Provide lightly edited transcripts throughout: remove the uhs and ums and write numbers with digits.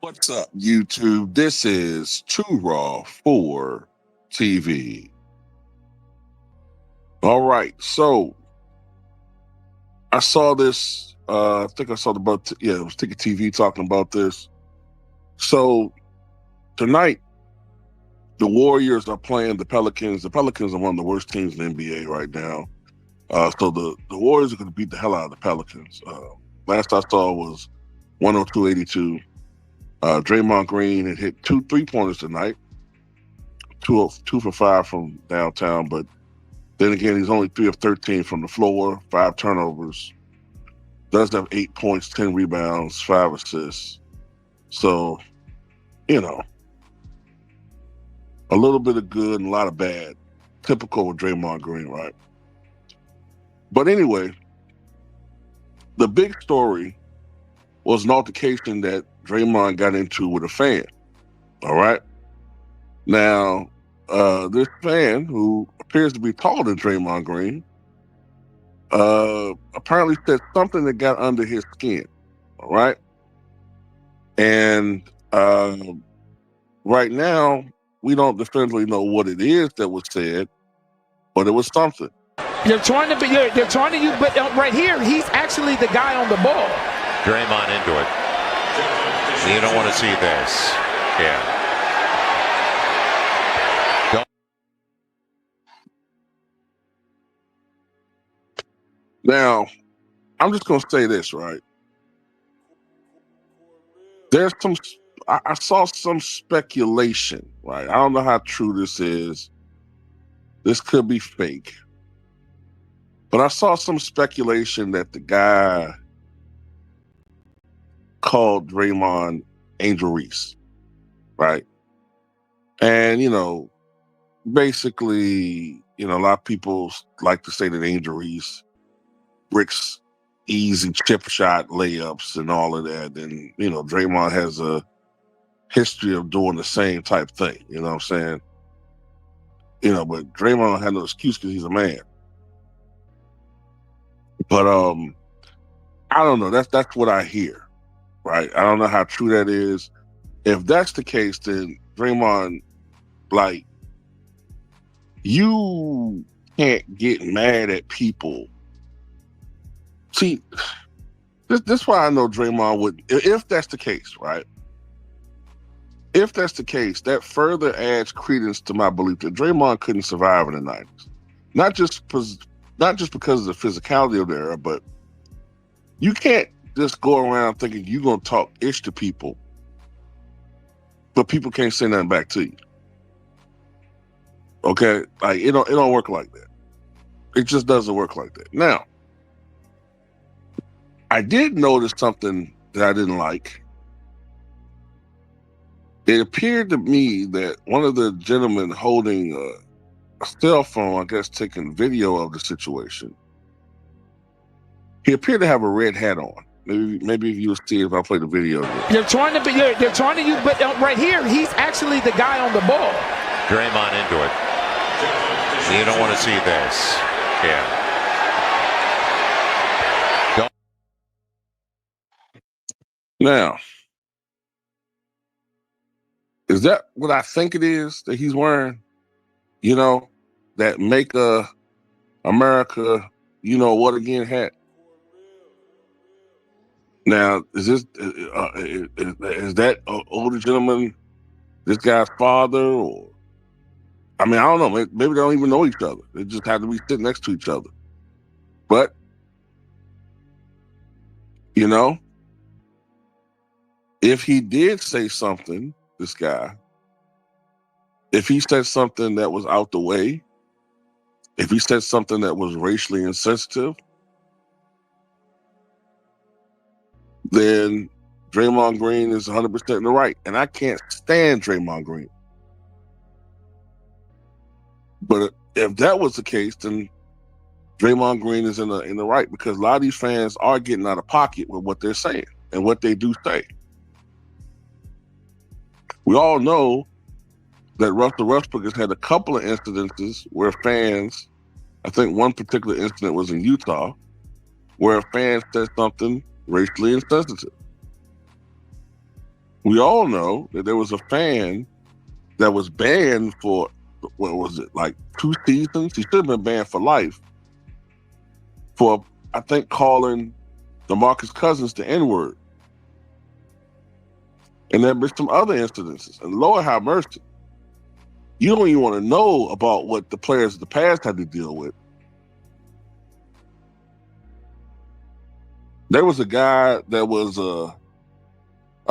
What's up, YouTube? This is Too Raw for TV. All right, so I saw this. I think I saw it was Ticket TV talking about this. So tonight, the Warriors are playing the Pelicans. The Pelicans are one of the worst teams in the NBA right now. So the Warriors are going to beat the hell out of the Pelicans. Last I saw was 102-82. Draymond Green had hit 2 3-pointers tonight, two for 5 from downtown. But then again, he's only 3 of 13 from the floor, 5 turnovers. Does have 8 points, 10 rebounds, 5 assists. So, a little bit of good and a lot of bad. Typical with Draymond Green, right? But anyway, the big story was an altercation that Draymond got into with a fan. All right. Now, this fan, who appears to be taller than Draymond Green, apparently said something that got under his skin. All right. And right now, we don't definitively know what it is that was said, but it was something. They're trying to use, but right here, he's actually the guy on the ball. Draymond into it. You don't want to see this. Yeah. Now, I'm just going to say this, right? There's I saw some speculation, right? I don't know how true this is. This could be fake. But I saw some speculation that the guy called Draymond Angel Reese, right? And, basically, a lot of people like to say that Angel Reese bricks easy chip shot layups and all of that. And, Draymond has a history of doing the same type thing, you know what I'm saying? But Draymond had no excuse because he's a man. But I don't know. That's what I hear, right? I don't know how true that is. If that's the case, then Draymond, you can't get mad at people. See, this is why I know Draymond would, if that's the case, right? If that's the case, that further adds credence to my belief that Draymond couldn't survive in the 90s. Not just because of the physicality of the era, but you can't just go around thinking you're going to talk ish to people, but people can't say nothing back to you. Okay? It don't work like that. It just doesn't work like that. Now, I did notice something that I didn't like. It appeared to me that one of the gentlemen holding a cell phone, I guess taking video of the situation, he appeared to have a red hat on. Maybe if you will see if I play the video again. They're trying to use, but right here, he's actually the guy on the ball. Draymond into it. You don't want to see this. Yeah. Now, is that what I think it is that he's wearing? That Make America, what again hat? Now, is that older gentleman this guy's father? Or, I don't know. Maybe they don't even know each other. They just have to be sitting next to each other. But, if he did say something, this guy, if he said something that was out the way, if he said something that was racially insensitive, then Draymond Green is 100% in the right. And I can't stand Draymond Green. But if that was the case, then Draymond Green is in the right, because a lot of these fans are getting out of pocket with what they're saying and what they do say. We all know that Russell Westbrook has had a couple of incidences where fans, I think one particular incident was in Utah, where a fan said something racially insensitive. We all know that there was a fan that was banned for, what was it, like 2 seasons? He should have been banned for life for, I think, calling DeMarcus Cousins the N-word. And there have been some other incidences. And Lord have mercy. You don't even want to know about what the players of the past had to deal with. There was a guy that was a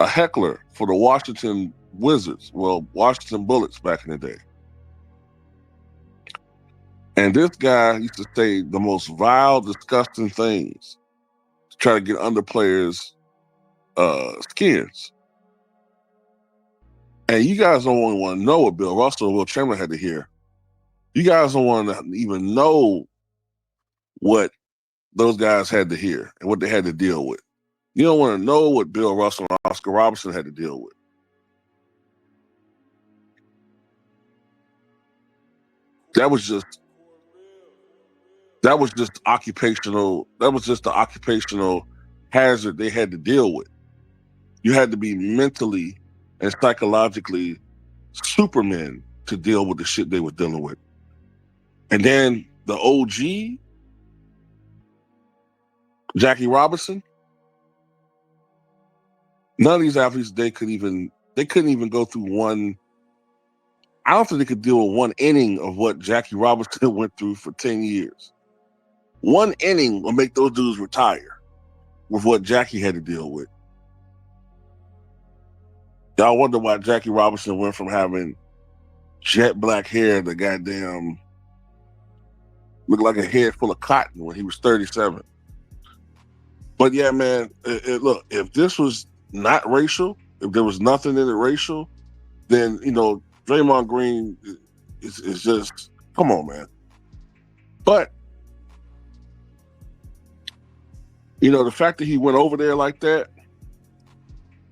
heckler for the Washington Wizards, well, Washington Bullets back in the day. And this guy used to say the most vile, disgusting things to try to get under players' skins. And you guys don't want to know what Bill Russell and Will Chamberlain had to hear. You guys don't want to even know what those guys had to hear and what they had to deal with. You don't want to know what Bill Russell and Oscar Robertson had to deal with. That was just occupational. That was just the occupational hazard they had to deal with. You had to be mentally and psychologically supermen to deal with the shit they were dealing with. And then the OG, Jackie Robinson, none of these athletes, they couldn't even go through one. I don't think they could deal with one inning of what Jackie Robinson went through for 10 years. One inning will make those dudes retire with what Jackie had to deal with. Y'all wonder why Jackie Robinson went from having jet black hair to goddamn looked like a head full of cotton when he was 37. But yeah, man, look, if this was not racial, if there was nothing in it racial, then, Draymond Green is just, come on, man. But, the fact that he went over there like that,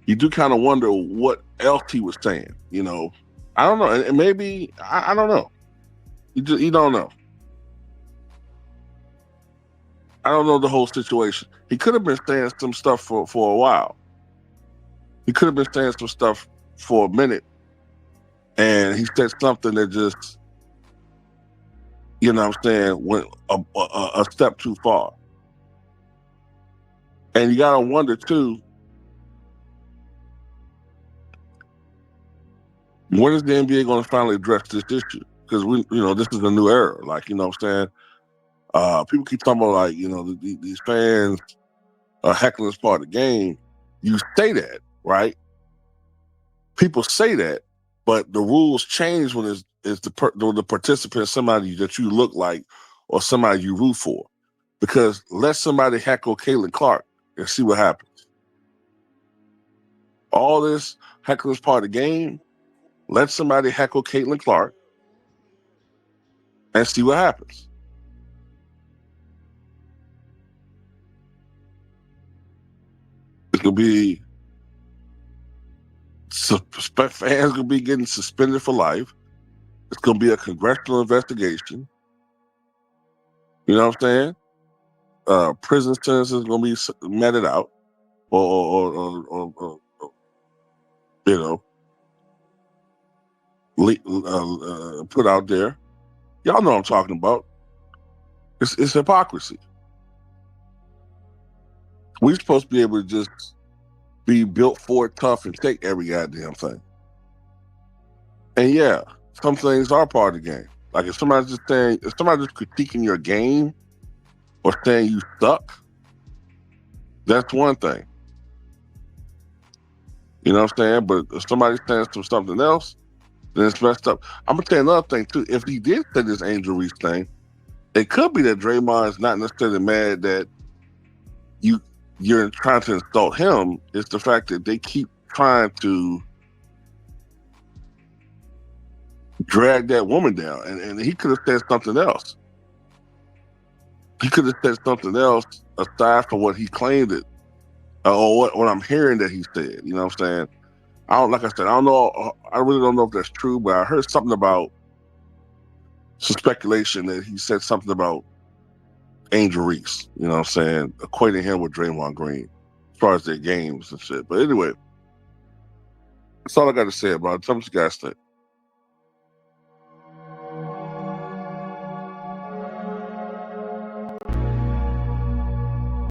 you do kind of wonder what else he was saying, I don't know. And maybe, I don't know. You don't know. I don't know the whole situation. He could have been saying some stuff for a while. He could have been saying some stuff for a minute. And he said something that just, went a step too far. And you got to wonder, too, when is the NBA going to finally address this issue? Because, this is a new era. Like, what I'm saying? People keep talking about, like, these fans are heckling as part of the game. You say that, right? People say that, but the rules change when it's the participant, somebody that you look like or somebody you root for. Because let somebody heckle Caitlin Clark and see what happens. All this heckling is part of the game. Let somebody heckle Caitlin Clark and see what happens. It's going to be, fans going to be getting suspended for life. It's going to be a congressional investigation. You know what I'm saying? Prison sentences going to be meted out or put out there. Y'all know what I'm talking about. It's hypocrisy. We're supposed to be able to just be built for it, tough, and take every goddamn thing. And yeah, some things are part of the game. Like if somebody's just critiquing your game or saying you suck, that's one thing. You know what I'm saying? But if somebody's saying something else, then it's messed up. I'm gonna tell you another thing too. If he did say this Angel Reese thing, it could be that Draymond is not necessarily mad that you're trying to insult him. It's the fact that they keep trying to drag that woman down, and he could have said something else. He could have said something else aside from what he claimed it, or what I'm hearing that he said. You know what I'm saying? I don't know. I really don't know if that's true, but I heard something about some speculation that he said something about Angel Reese. You know what I'm saying? Equating him with Draymond Green as far as their games and shit. But anyway, That's all I got to say about it. Tell me what you guys think.